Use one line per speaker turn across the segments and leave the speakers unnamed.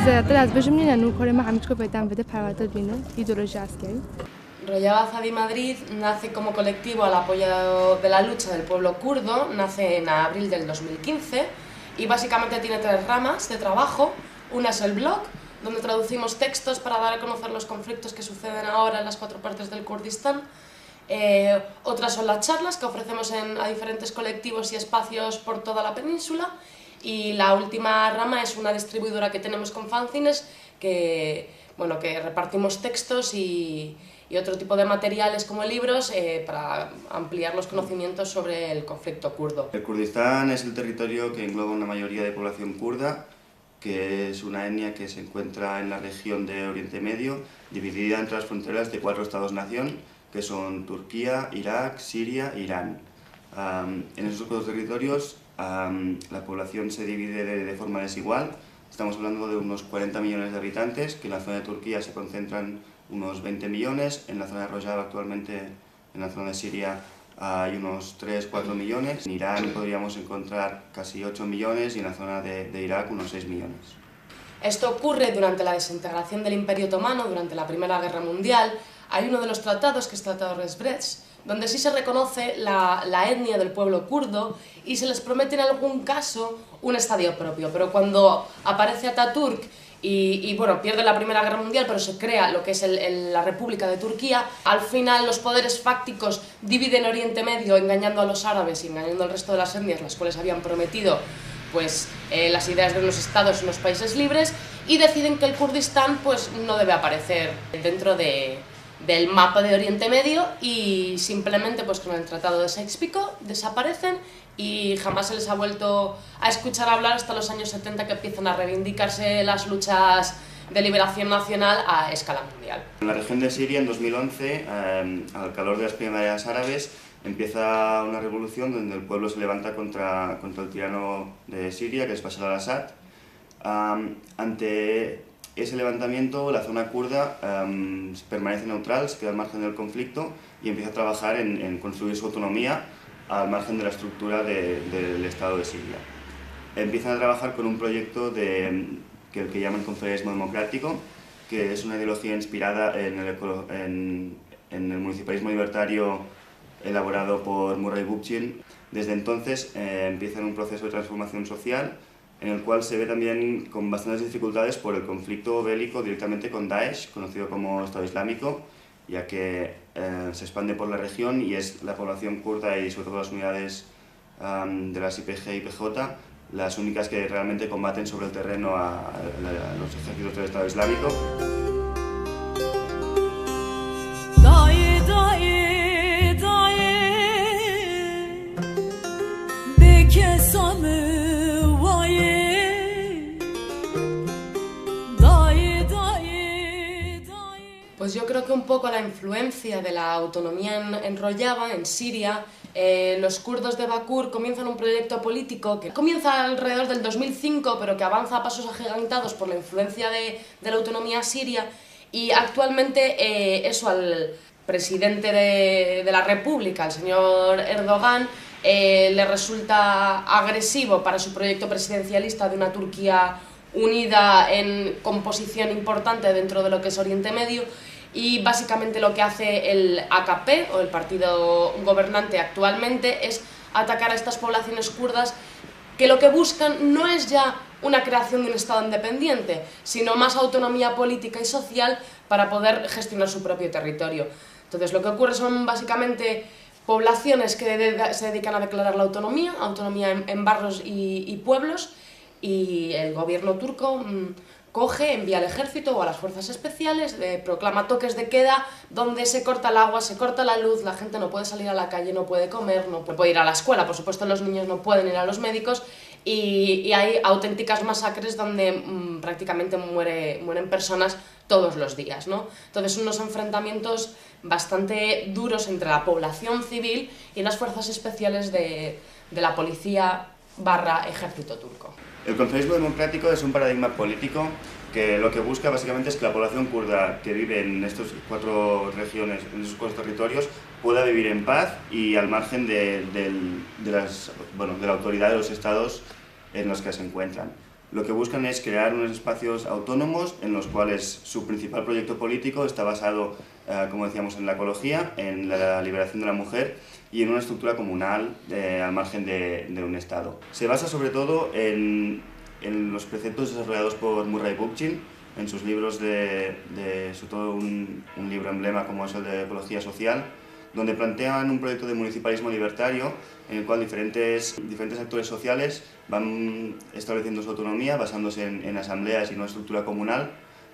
زیادتر از بجمنین انو کار ما همیشه بدم بده پرورده بینه ایدئولوژی اسکری.
Rojava Azadi Madrid nace como colectivo al apoyo de la lucha del pueblo kurdo, nace en abril del 2015 y básicamente tiene tres ramas de trabajo. Una es el blog, donde traducimos textos para dar a conocer los conflictos que suceden ahora en las 4 partes del Kurdistán. Otras son las charlas que ofrecemos a diferentes colectivos y espacios por toda la península. Y la última rama es una distribuidora que tenemos con fanzines que repartimos textos y otro tipo de materiales como libros para ampliar los conocimientos sobre el conflicto kurdo.
El Kurdistán es el territorio que engloba una mayoría de población kurda, que es una etnia que se encuentra en la región de Oriente Medio, dividida entre las fronteras de 4 estados-nación, que son Turquía, Irak, Siria e Irán. En esos 4 territorios la población se divide de forma desigual. Estamos hablando de unos 40 millones de habitantes, que en la zona de Turquía se concentran unos 20 millones, en la zona de Rojava actualmente, en la zona de Siria, hay unos 3-4 millones, en Irán podríamos encontrar casi 8 millones y en la zona de Irak unos 6 millones.
Esto ocurre durante la desintegración del Imperio Otomano, durante la Primera Guerra Mundial. Hay uno de los tratados, que es el Tratado de Brest, donde sí se reconoce la etnia del pueblo kurdo y se les promete en algún caso un estadio propio, pero cuando aparece Atatürk y pierde la Primera Guerra Mundial, pero se crea lo que es la República de Turquía, al final los poderes fácticos dividen Oriente Medio engañando a los árabes y engañando al resto de las etnias, las cuales habían prometido las ideas de unos estados y unos países libres, y deciden que el Kurdistán no debe aparecer dentro del mapa de Oriente Medio y simplemente con el Tratado de Sykes-Picot desaparecen y jamás se les ha vuelto a escuchar hablar hasta los años 70, que empiezan a reivindicarse las luchas de liberación nacional a escala mundial.
En la región de Siria, en 2011, al calor de las primaveras árabes, empieza una revolución donde el pueblo se levanta contra el tirano de Siria, que es Bashar al-Assad. Ante ese levantamiento, la zona kurda permanece neutral, se queda al margen del conflicto y empieza a trabajar en construir su autonomía al margen de la estructura del Estado de Siria. Empiezan a trabajar con un proyecto que llaman confederalismo democrático, que es una ideología inspirada en el municipalismo libertario elaborado por Murray Bookchin. Desde entonces empiezan un proceso de transformación social en el cual se ve también con bastantes dificultades por el conflicto bélico directamente con Daesh, conocido como Estado Islámico, ya que se expande por la región y es la población kurda y sobre todo las unidades de las YPG y PJ las únicas que realmente combaten sobre el terreno a los ejércitos del Estado Islámico.
Pues yo creo que un poco la influencia de la autonomía en Rojava, en Siria, los kurdos de Bakur comienzan un proyecto político que comienza alrededor del 2005, pero que avanza a pasos agigantados por la influencia de la autonomía siria, y actualmente al presidente de la República, el señor Erdogan, le resulta agresivo para su proyecto presidencialista de una Turquía unida en composición importante dentro de lo que es Oriente Medio, y básicamente lo que hace el AKP, o el partido gobernante actualmente, es atacar a estas poblaciones kurdas que lo que buscan no es ya una creación de un Estado independiente, sino más autonomía política y social para poder gestionar su propio territorio. Entonces lo que ocurre son básicamente poblaciones que se dedican a declarar la autonomía en barrios y pueblos, y el gobierno turco envía al ejército o a las fuerzas especiales, proclama toques de queda donde se corta el agua, se corta la luz, la gente no puede salir a la calle, no puede comer, no puede ir a la escuela, por supuesto los niños no pueden ir a los médicos, y hay auténticas masacres donde prácticamente mueren personas todos los días, ¿no? Entonces unos enfrentamientos bastante duros entre la población civil y las fuerzas especiales de la policía / ejército turco.
El confederalismo democrático es un paradigma político que lo que busca básicamente es que la población kurda que vive en estas 4 regiones, en esos 4 territorios, pueda vivir en paz y al margen de la autoridad de los estados en los que se encuentran. Lo que buscan es crear unos espacios autónomos en los cuales su principal proyecto político está basado, como decíamos, en la ecología, en la liberación de la mujer y en una estructura comunal al margen de un Estado. Se basa sobre todo en los preceptos desarrollados por Murray Bookchin en sus libros sobre todo un libro emblema como es el de Ecología Social, donde plantean un proyecto de municipalismo libertario en el cual diferentes actores sociales van estableciendo su autonomía basándose en asambleas y en una estructura comunal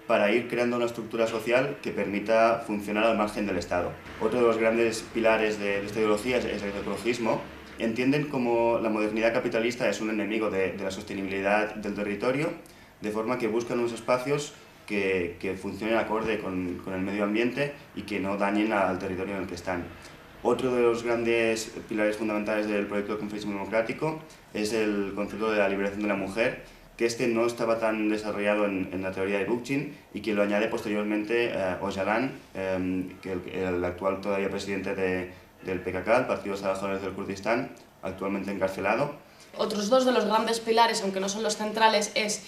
para ir creando una estructura social que permita funcionar al margen del Estado. Otro de los grandes pilares de esta ideología es el ecologismo. Entienden como la modernidad capitalista es un enemigo de la sostenibilidad del territorio, de forma que buscan unos espacios que funcionen acorde con el medio ambiente y que no dañen al territorio en el que están. Otro de los grandes pilares fundamentales del proyecto de confederalismo democrático es el concepto de la liberación de la mujer, que no estaba tan desarrollado en la teoría de Bookchin y que lo añade posteriormente Öcalan, que el actual todavía presidente del PKK, el Partido de los Trabajadores del Kurdistán, actualmente encarcelado.
Otros dos de los grandes pilares, aunque no son los centrales, es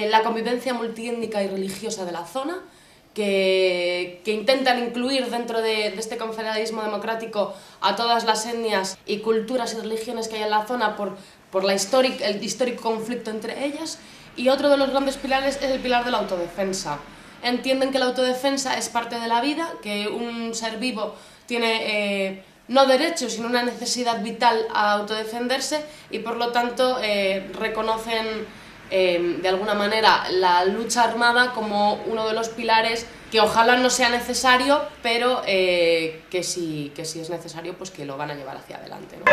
la convivencia multiétnica y religiosa de la zona, que intentan incluir dentro de este confederalismo democrático a todas las etnias y culturas y religiones que hay en la zona por el histórico conflicto entre ellas. Y otro de los grandes pilares es el pilar de la autodefensa. Entienden que la autodefensa es parte de la vida, que un ser vivo tiene no derecho, sino una necesidad vital a autodefenderse y por lo tanto reconocen de alguna manera la lucha armada como uno de los pilares que ojalá no sea necesario, pero que si es necesario, pues que lo van a llevar hacia adelante, ¿no?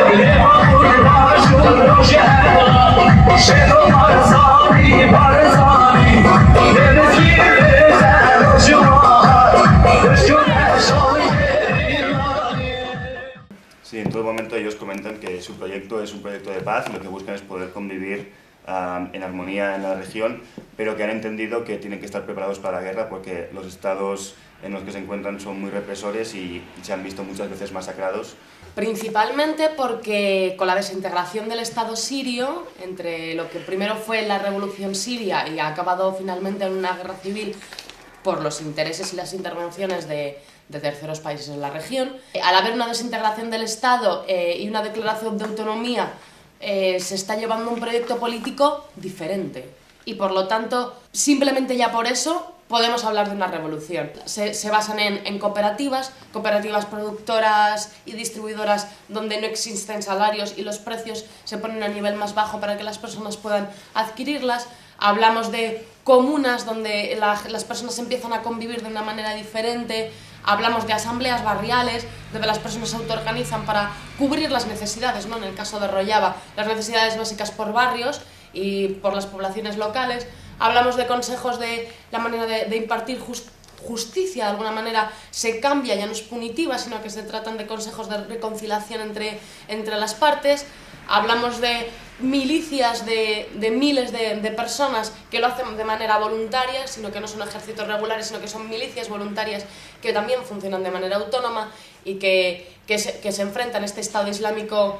Sí, en todo momento ellos comentan que su proyecto es un proyecto de paz y lo que buscan es poder convivir en armonía en la región, pero que han entendido que tienen que estar preparados para la guerra porque los estados en los que se encuentran son muy represores y se han visto muchas veces masacrados.
Principalmente porque con la desintegración del Estado sirio, entre lo que primero fue la revolución siria y ha acabado finalmente en una guerra civil por los intereses y las intervenciones de terceros países en la región, al haber una desintegración del Estado y una declaración de autonomía, se está llevando un proyecto político diferente y por lo tanto, simplemente ya por eso, podemos hablar de una revolución. Se basan en cooperativas productoras y distribuidoras donde no existen salarios y los precios se ponen a nivel más bajo para que las personas puedan adquirirlas. Hablamos de comunas donde las personas empiezan a convivir de una manera diferente. Hablamos de asambleas barriales, donde las personas se autoorganizan para cubrir las necesidades, ¿no? En el caso de Rojava, las necesidades básicas por barrios y por las poblaciones locales. Hablamos de consejos, de la manera de impartir justicia, de alguna manera se cambia, ya no es punitiva, sino que se tratan de consejos de reconciliación entre las partes. Hablamos de milicias de miles de personas que lo hacen de manera voluntaria, sino que no son ejércitos regulares, sino que son milicias voluntarias que también funcionan de manera autónoma y que se enfrentan a este Estado Islámico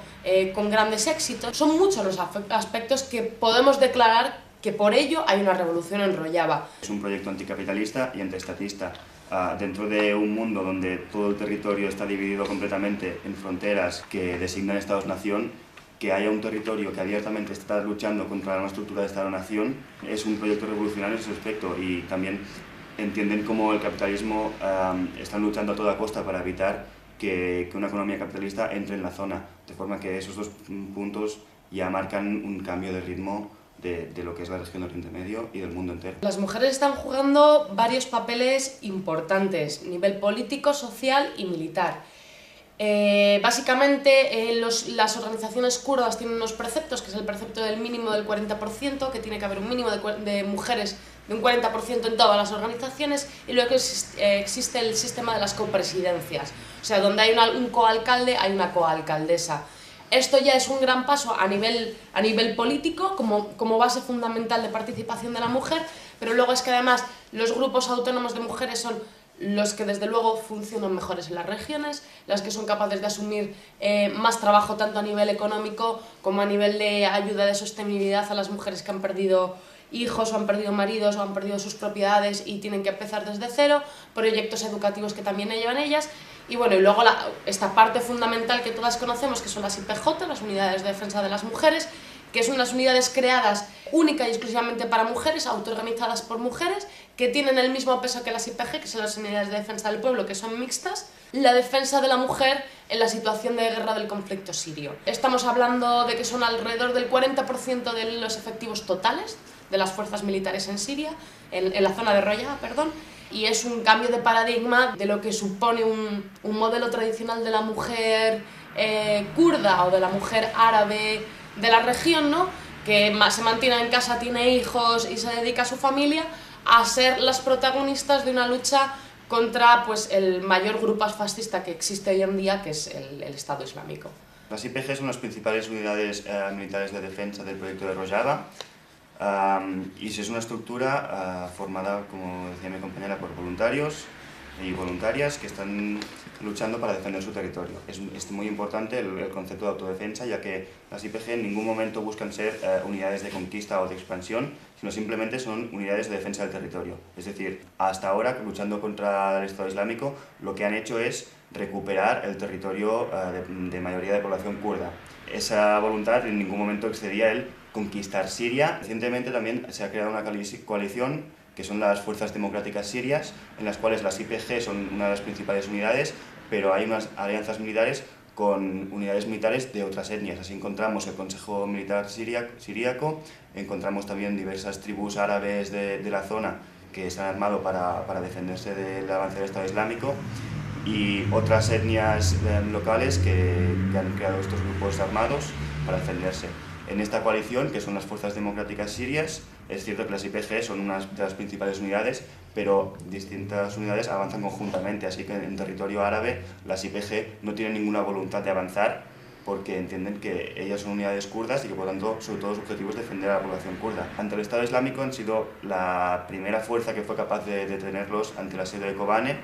con grandes éxitos. Son muchos los aspectos que podemos declarar que por ello hay una revolución en Rojava.
Es un proyecto anticapitalista y antiestatista. Dentro de un mundo donde todo el territorio está dividido completamente en fronteras que designan Estados-nación, que haya un territorio que abiertamente está luchando contra una estructura de Estado-nación es un proyecto revolucionario en ese aspecto y también entienden cómo el capitalismo están luchando a toda costa para evitar que una economía capitalista entre en la zona, de forma que esos dos puntos ya marcan un cambio de ritmo de lo que es la región del Oriente Medio y del mundo entero.
Las mujeres están jugando varios papeles importantes, a nivel político, social y militar. Básicamente las organizaciones kurdas tienen unos preceptos, que es el precepto del mínimo del 40%, que tiene que haber un mínimo de mujeres de un 40% en todas las organizaciones, y luego existe el sistema de las copresidencias, o sea, donde hay un coalcalde, hay una coalcaldesa. Esto ya es un gran paso a nivel político, como base fundamental de participación de la mujer, pero luego es que además los grupos autónomos de mujeres son los que desde luego funcionan mejores en las regiones, las que son capaces de asumir más trabajo tanto a nivel económico como a nivel de ayuda de sostenibilidad a las mujeres que han perdido hijos o han perdido maridos o han perdido sus propiedades y tienen que empezar desde cero, proyectos educativos que también llevan ellas. Y bueno, y luego esta parte fundamental que todas conocemos, que son las IPJ, las Unidades de Defensa de las Mujeres, que son unas unidades creadas única y exclusivamente para mujeres, autoorganizadas por mujeres, que tienen el mismo peso que las IPG, que son las Unidades de Defensa del Pueblo, que son mixtas, la defensa de la mujer en la situación de guerra del conflicto sirio. Estamos hablando de que son alrededor del 40% de los efectivos totales de las fuerzas militares en Siria, en la zona de Rojava, perdón, y es un cambio de paradigma de lo que supone un modelo tradicional de la mujer kurda o de la mujer árabe de la región, ¿no?, que se mantiene en casa, tiene hijos y se dedica a su familia, a ser las protagonistas de una lucha contra pues, el mayor grupo fascista que existe hoy en día, que es el Estado Islámico.
Las IPG son las principales unidades militares de defensa del proyecto de Rojava y es una estructura formada, como decía mi compañera, por voluntarios y voluntarias que están luchando para defender su territorio. Es muy importante el concepto de autodefensa, ya que las IPG en ningún momento buscan ser unidades de conquista o de expansión, sino simplemente son unidades de defensa del territorio. Es decir, hasta ahora, luchando contra el Estado Islámico, lo que han hecho es recuperar el territorio de mayoría de población kurda. Esa voluntad en ningún momento excedía el conquistar Siria. Recientemente también se ha creado una coalición que son las Fuerzas Democráticas Sirias, en las cuales las IPG son una de las principales unidades, pero hay unas alianzas militares con unidades militares de otras etnias. Así encontramos el Consejo Militar Siríaco, encontramos también diversas tribus árabes de la zona que se han armado para defenderse del avance del Estado Islámico, y otras etnias locales que han creado estos grupos armados para defenderse. En esta coalición, que son las Fuerzas Democráticas Sirias, es cierto que las IPG son una de las principales unidades, pero distintas unidades avanzan conjuntamente, así que en territorio árabe las IPG no tienen ninguna voluntad de avanzar porque entienden que ellas son unidades kurdas y que por tanto sobre todo su objetivo es defender a la población kurda. Ante el Estado Islámico han sido la primera fuerza que fue capaz de detenerlos ante el asedio de Kobane,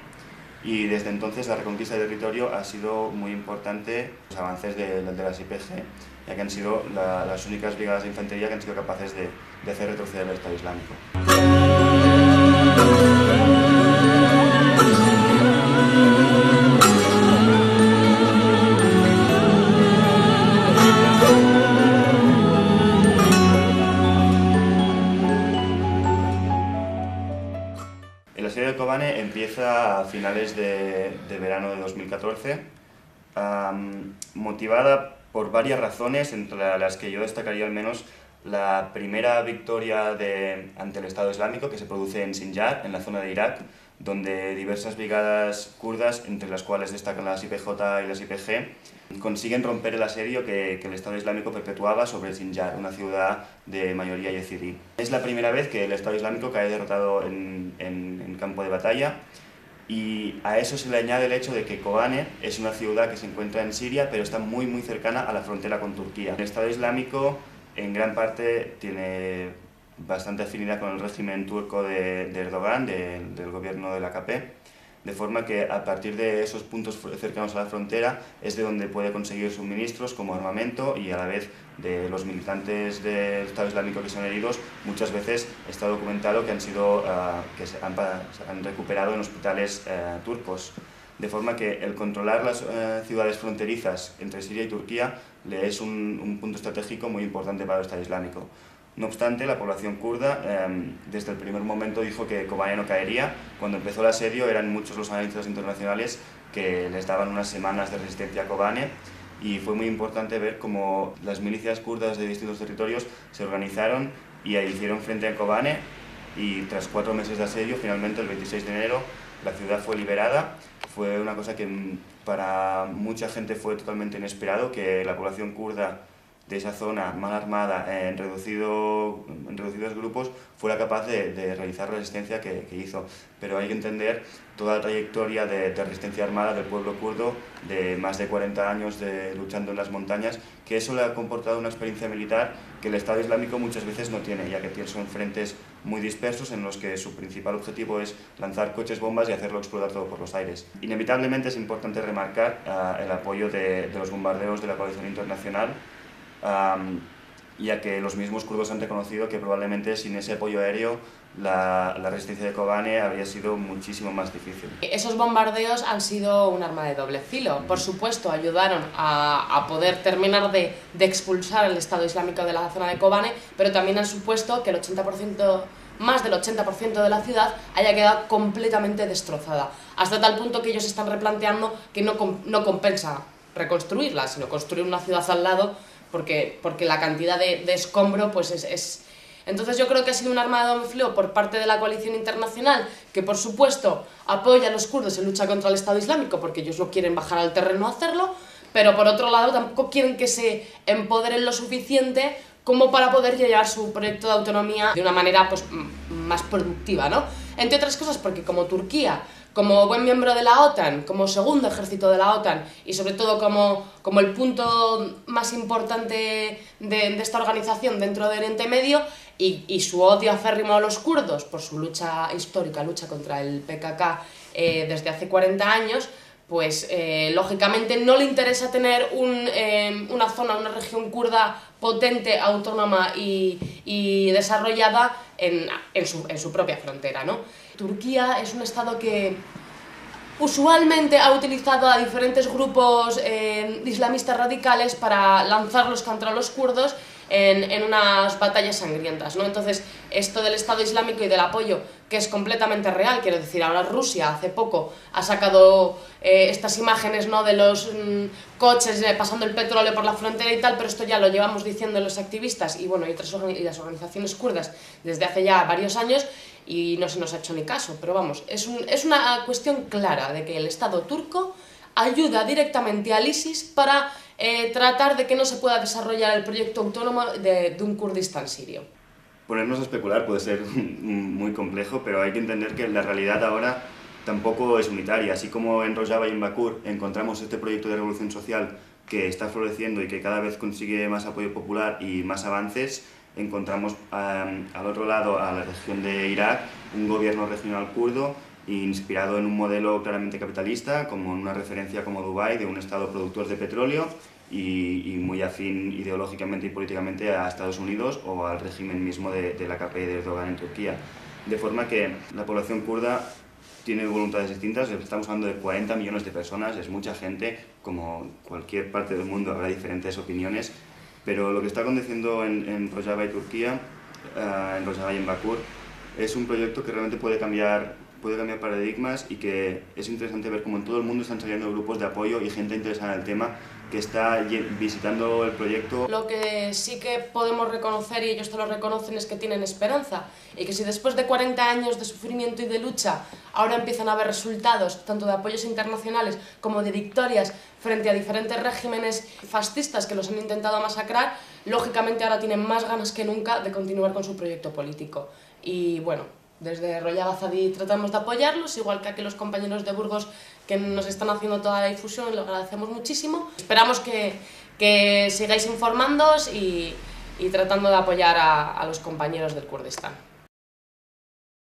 y desde entonces la reconquista del territorio ha sido muy importante. Los avances de las IPG, ya que han sido las únicas brigadas de infantería que han sido capaces de hacer retroceder el Estado Islámico. El asedio de Kobane empieza a finales de verano de 2014, motivada por varias razones, entre las que yo destacaría al menos la primera victoria ante el Estado Islámico, que se produce en Sinjar, en la zona de Irak, donde diversas brigadas kurdas, entre las cuales destacan las IPJ y las IPG, consiguen romper el asedio que el Estado Islámico perpetuaba sobre Sinjar, una ciudad de mayoría yazidí. Es la primera vez que el Estado Islámico cae derrotado en campo de batalla, y a eso se le añade el hecho de que Kobane es una ciudad que se encuentra en Siria, pero está muy cercana a la frontera con Turquía. El Estado Islámico en gran parte tiene bastante afinidad con el régimen turco de Erdogan, del gobierno del AKP, de forma que a partir de esos puntos cercanos a la frontera es de donde puede conseguir suministros como armamento, y a la vez de los militantes del Estado Islámico que son heridos, muchas veces está documentado que se han recuperado en hospitales turcos. De forma que el controlar las ciudades fronterizas entre Siria y Turquía le es un punto estratégico muy importante para el Estado Islámico. No obstante, la población kurda desde el primer momento dijo que Kobane no caería. Cuando empezó el asedio eran muchos los analistas internacionales que les daban unas semanas de resistencia a Kobane, y fue muy importante ver cómo las milicias kurdas de distintos territorios se organizaron y hicieron frente a Kobane, y tras 4 meses de asedio, finalmente el 26 de enero la ciudad fue liberada. Fue una cosa que para mucha gente fue totalmente inesperado, que la población kurda de esa zona mal armada, en reducidos grupos, fuera capaz de realizar la resistencia que hizo. Pero hay que entender toda la trayectoria de resistencia armada del pueblo kurdo, de más de 40 años luchando en las montañas, que eso le ha comportado una experiencia militar que el Estado Islámico muchas veces no tiene, ya que son frentes muy dispersos en los que su principal objetivo es lanzar coches bombas y hacerlo explotar todo por los aires. Inevitablemente es importante remarcar el apoyo de los bombardeos de la coalición internacional, ya que los mismos kurdos han reconocido que probablemente sin ese apoyo aéreo la resistencia de Kobane habría sido muchísimo más difícil.
Esos bombardeos han sido un arma de doble filo. Por supuesto, ayudaron a poder terminar de expulsar el Estado Islámico de la zona de Kobane, pero también han supuesto que más del 80% de la ciudad haya quedado completamente destrozada, hasta tal punto que ellos están replanteando que no compensa reconstruirla, sino construir una ciudad al lado, porque la cantidad de escombro pues es... Entonces yo creo que ha sido un arma de doble filo por parte de la coalición internacional, que por supuesto apoya a los kurdos en lucha contra el Estado Islámico, porque ellos no quieren bajar al terreno a hacerlo, pero por otro lado tampoco quieren que se empoderen lo suficiente como para poder llevar su proyecto de autonomía de una manera pues, más productiva, ¿no? Entre otras cosas porque como Turquía, como buen miembro de la OTAN, como segundo ejército de la OTAN y sobre todo como el punto más importante de esta organización dentro del Oriente Medio y su odio acérrimo a los kurdos por su lucha histórica, lucha contra el PKK desde hace 40 años, pues lógicamente no le interesa tener una zona, una región kurda potente, autónoma y desarrollada en su propia frontera, ¿no? Turquía es un estado que usualmente ha utilizado a diferentes grupos islamistas radicales para lanzarlos contra los kurdos en unas batallas sangrientas, ¿no? Entonces, esto del Estado Islámico y del apoyo, que es completamente real, quiero decir, ahora Rusia hace poco ha sacado estas imágenes, ¿no?, de los coches pasando el petróleo por la frontera y tal, pero esto ya lo llevamos diciendo los activistas y, bueno, y las organizaciones kurdas desde hace ya varios años y no se nos ha hecho ni caso, pero vamos, es una cuestión clara de que el Estado turco ayuda directamente al ISIS para tratar de que no se pueda desarrollar el proyecto autónomo de un Kurdistán sirio.
Ponernos a especular puede ser muy complejo, pero hay que entender que la realidad ahora tampoco es unitaria. Así como en Rojava y en Bakur encontramos este proyecto de revolución social que está floreciendo y que cada vez consigue más apoyo popular y más avances, encontramos al otro lado, a la región de Irak, un gobierno regional kurdo inspirado en un modelo claramente capitalista, como una referencia como Dubái, de un estado productor de petróleo y muy afín ideológicamente y políticamente a Estados Unidos o al régimen mismo de la AKP de Erdogan en Turquía. De forma que la población kurda tiene voluntades distintas, estamos hablando de 40 millones de personas, es mucha gente, como cualquier parte del mundo habrá diferentes opiniones, pero lo que está aconteciendo en Rojava y Turquía, en Rojava y en Bakur, es un proyecto que realmente puede cambiar paradigmas y que es interesante ver cómo en todo el mundo están saliendo grupos de apoyo y gente interesada en el tema que está visitando el proyecto.
Lo que sí que podemos reconocer, y ellos te lo reconocen, es que tienen esperanza y que si después de 40 años de sufrimiento y de lucha ahora empiezan a haber resultados tanto de apoyos internacionales como de victorias frente a diferentes regímenes fascistas que los han intentado masacrar, lógicamente ahora tienen más ganas que nunca de continuar con su proyecto político. Y bueno, desde Rojava Azadi tratamos de apoyarlos, igual que aquellos compañeros de Burgos que nos están haciendo toda la difusión, lo agradecemos muchísimo. Esperamos que sigáis informándoos y tratando de apoyar a los compañeros del Kurdistán.